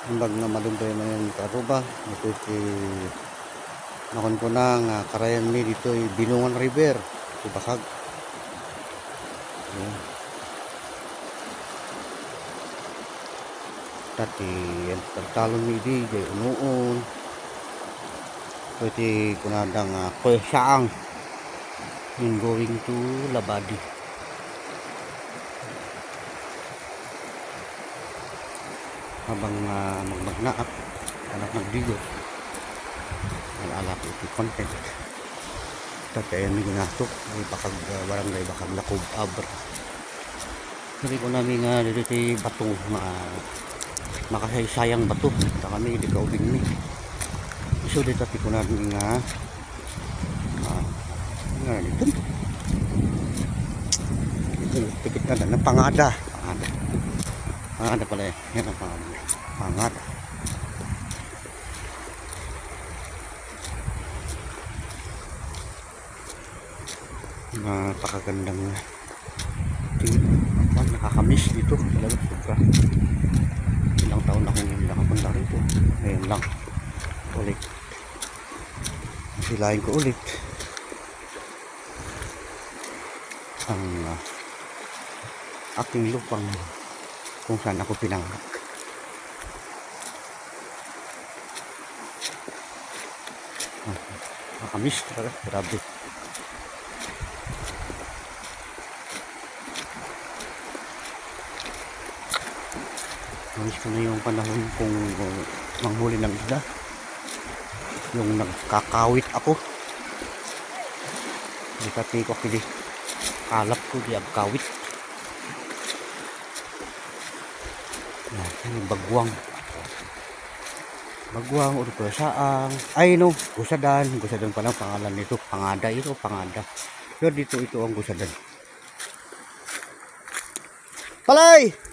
Ambag na malumbay na yung karuba. Ito si nakon ko na nga karayan mi dito yung Binungan River. Ito bakag. Ayan. Tati yan pagtalon mi di jay unuon. Ito kunadang Saang in going to Labadi. Habang magmagnaak anak magdigos alak iti content tatay mi ginatok ay bakag barangay bakag Lacob Abra. Sabi ko namin nga dito ti bato nga makasaysayang bato ta kami di kaubing mi so dito ti ko namin nga dito tikit na ng pangada pala yan ang pangada. Napakagandang nakakamiss dito talaga sobra. Ilang taon na akong hindi nakapunta rito, ngayon lang ulit silahin ko ulit ang aking lupang kung saan ako pinanganak. Nakakamiss talaga, grabe. Namiss ko na yung panahon kung manghuli ng isda, yung nagkakawit ako di pati ko kili kalap ko di agkawit yan bagwang o saang ay no gusadan palang pangalan nito pangada pero dito ito ang gusadan palay.